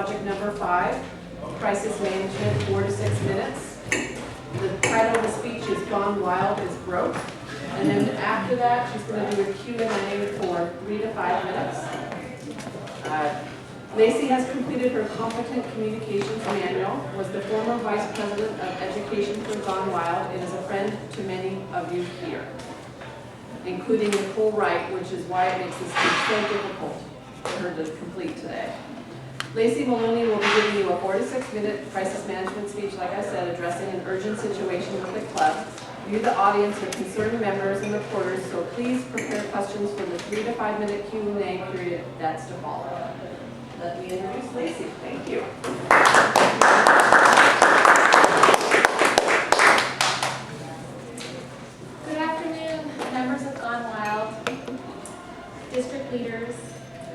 project number 5, crisis management, 4 to 6 minutes. The title of the speech is Gone Wild is Broke. And then after that, she's going to do a Q&A for 3 to 5 minutes. Lacey has completed her Competent Communications Manual, was the former Vice President of Education for Gone Wild, and is a friend to many of you here, including Nicole Wright, which is why it makes this speech so difficult for her to complete today. Lacey Maloney will be giving you a 4 to 6 minute crisis management speech, like I said, addressing an urgent situation with the club. You, the audience, are concerned members and reporters, so please prepare questions for the 3 to 5 minute Q&A period that's to follow. Let me introduce Lacey. Thank you. Good afternoon, members of Gone Wild, district leaders,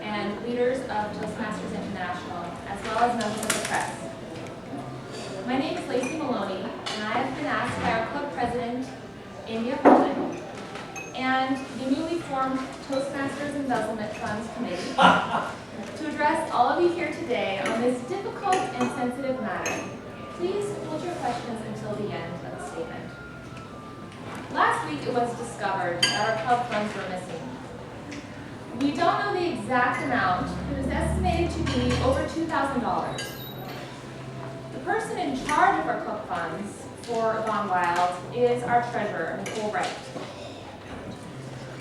and leaders of Toastmasters International, as well as members of the press. My name is Lacey Maloney, and I have been asked by our club president, India Wilde, and the newly formed Toastmasters Embezzlement Funds Committee to address all of you here today on this difficult and sensitive matter. Please hold your questions until the end of the statement. Last week it was discovered that our club funds were missing. We don't know the exact amount, but it is estimated to be over $2,000. The person in charge of our club funds for Gone Wild is our treasurer, Nicole Wright.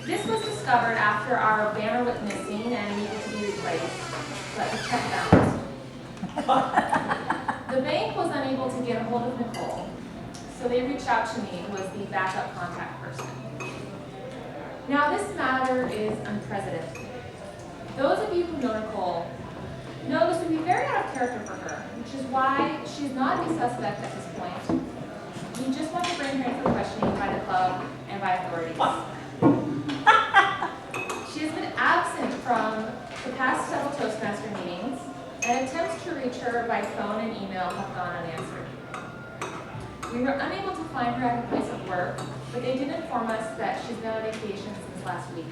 This was discovered after our banner went missing and needed to be replaced, but the check bounced. The bank was unable to get a hold of Nicole, so they reached out to me, who was the backup contact person. Now this matter is unprecedented. Those of you who know Nicole know this would be very out of character for her, which is why she's not a suspect at this point. We just want to bring her in for questioning by the club and by authorities. She has been absent from the past several Toastmaster meetings, and attempts to reach her by phone and email have gone unanswered. We were unable to find her at her place of work, but they did inform us that she's been on vacation since last week.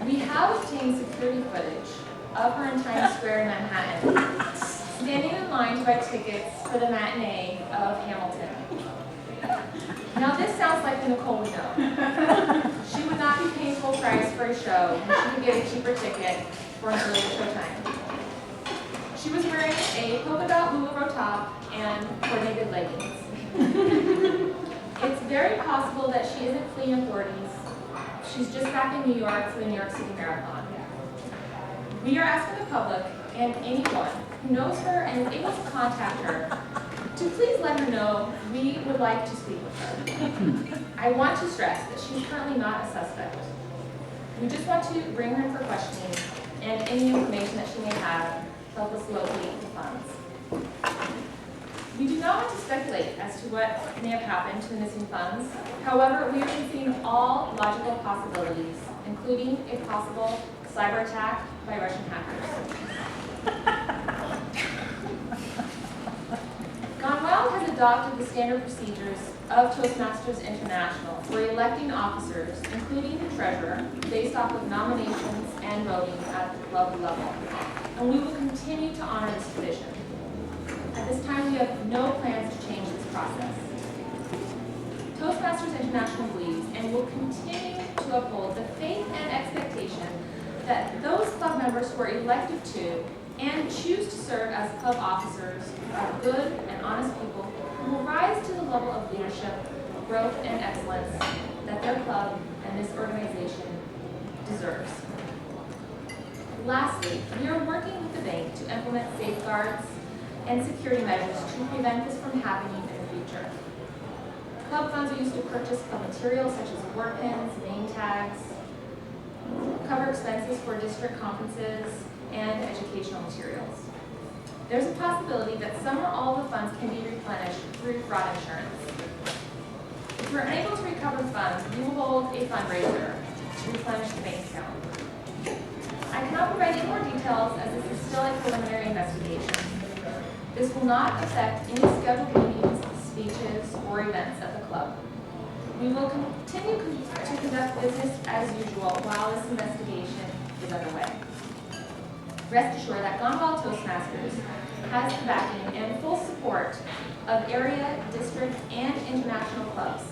We have obtained security footage of her in Times Square in Manhattan, standing in line to buy tickets for the matinee of Hamilton. Now this sounds like the Nicole we know. She would not be paying full price for a show, and she could get a cheaper ticket for an earlier showtime. She was wearing a polka dot LuLaRoe top and coordinated leggings. It's very possible that she isn't fleeing authorities. She's just back in New York for the New York City Marathon. We are asking the public and anyone who knows her and is able to contact her to please let her know we would like to speak with her. I want to stress that she's currently not a suspect. We just want to bring her in for questioning and any information that she may have to help us locate the funds. We do not want to speculate as to what may have happened to the missing funds. However, we are considering all logical possibilities, including a possible cyber attack by Russian hackers. Gone Wild has adopted the standard procedures of Toastmasters International for electing officers, including the treasurer, based off of nominations and voting at the club level. And we will continue to honor this tradition. At this time, we have no plans to change this process. Toastmasters International believes and will continue to uphold the faith and expectation that those club members who are elected to and choose to serve as club officers are good and honest people who will rise to the level of leadership, growth, and excellence that their club and this organization deserves. Lastly, we are working with the bank to implement safeguards and security measures to prevent this from happening in the future. Club funds are used to purchase club materials such as award pins, name tags, cover expenses for district conferences, and educational materials. There's a possibility that some or all of the funds can be replenished through fraud insurance. If we're unable to recover funds, we will hold a fundraiser to replenish the bank account. I cannot provide any more details as this is still a preliminary investigation. This will not affect any scheduled meetings, speeches, or events at the club. We will continue to conduct business as usual while this investigation is underway. Rest assured that Gone Wild Toastmasters has the backing and full support of area, district, and international clubs.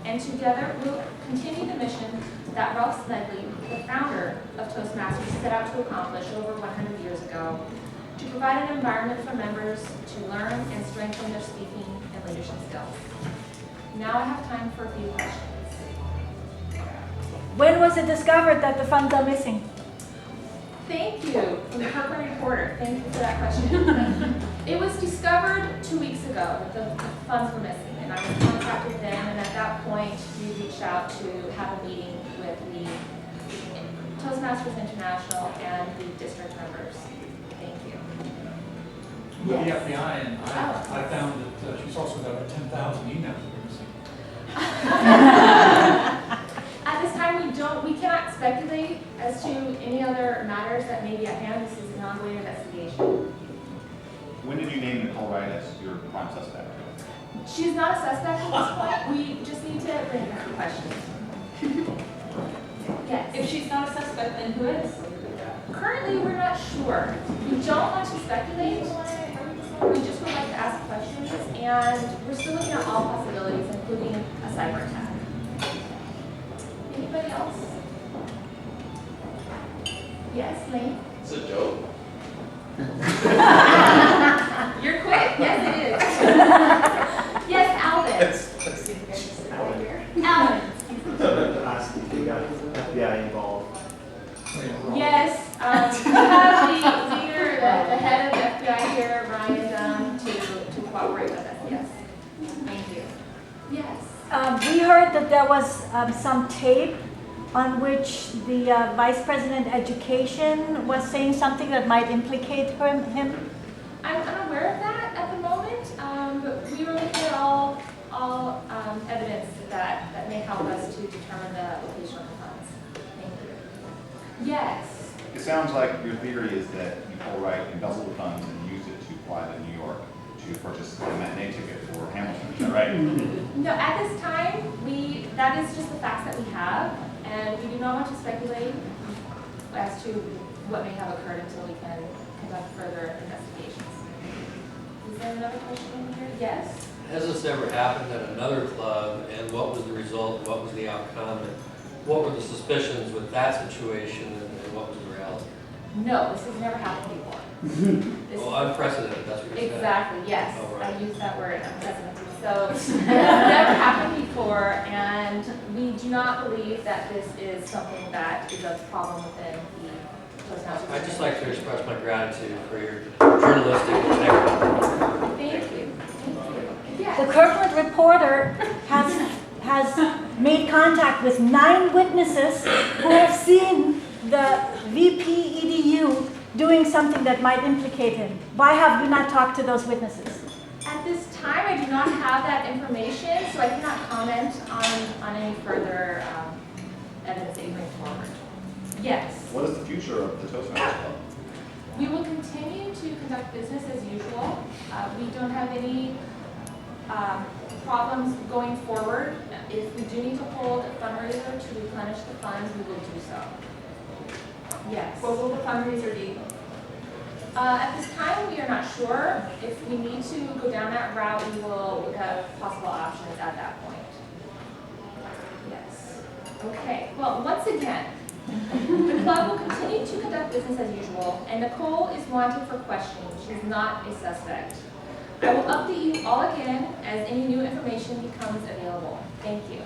And together we'll continue the mission that Ralph Smedley, the founder of Toastmasters, set out to accomplish over 100 years ago, to provide an environment for members to learn and strengthen their speaking and leadership skills. Now I have time for a few questions. When was it discovered that the funds are missing? Thank you, from the Kirkland Reporter. Thank you for that question. It was discovered 2 weeks ago that the funds were missing, and I was contacted then, and at that point, we reached out to have a meeting with the Toastmasters International and the district members. Thank you. With the FBI, and I found that she's also got about 10,000 emails that are missing. At this time, we cannot speculate as to any other matters that may be at hand. This is an ongoing investigation. When did you name Nicole Wright as your prime suspect? She's not a suspect at this point. We just need to bring her questions. Yes. If she's not a suspect, then who is? Currently, we're not sure. We don't want to speculate. We just would like to ask questions, and we're still looking at all possibilities, including a cyber attack. Anybody else? Yes, Lane? It's a joke. You're quick. Yes, it is. Yes, Alvin. Alvin. You got FBI involved. Yes, we have the leader, the head of the FBI here, Ryan, to cooperate with us. Yes. Thank you. Yes. We heard that there was some tape on which the Vice President Education was saying something that might implicate him. I'm unaware of that at the moment, but we were looking at all evidence that may help us to determine the location of the funds. Thank you. Yes. It sounds like your theory is that Nicole Wright embezzled the funds and used it to fly to New York to purchase a matinee ticket for Hamilton. Is that right? No, at this time, that is just the facts that we have, and we do not want to speculate as to what may have occurred until we can conduct further investigations. Is there another question here? Yes? Has this ever happened at another club, and what was the result, what was the outcome, and what were the suspicions with that situation, and what was the reality? No, this has never happened before. Well, unprecedented, that's what you said. Exactly, yes. Oh, right. I used that word, unprecedented. So it has never happened before, and we do not believe that this is something that is a problem within the Toastmasters. I'd just like to express my gratitude for your journalistic integrity. Thank you. Thank you. Yes. The Kirkland Reporter has made contact with 9 witnesses who have seen the VP EDU doing something that might implicate him. Why have you not talked to those witnesses? At this time, I do not have that information, so I cannot comment on any further evidence that you bring forward. Yes. What is the future of the Toastmasters Club? We will continue to conduct business as usual. We don't have any problems going forward. If we do need to hold a fundraiser to replenish the funds, we will do so. Yes. What will the fundraiser be? At this time, we are not sure. If we need to go down that route, we will look at possible options at that point. Yes. Okay. Well, once again, the club will continue to conduct business as usual, and Nicole is wanted for questioning. She is not a suspect. I will update you all again as any new information becomes available. Thank you.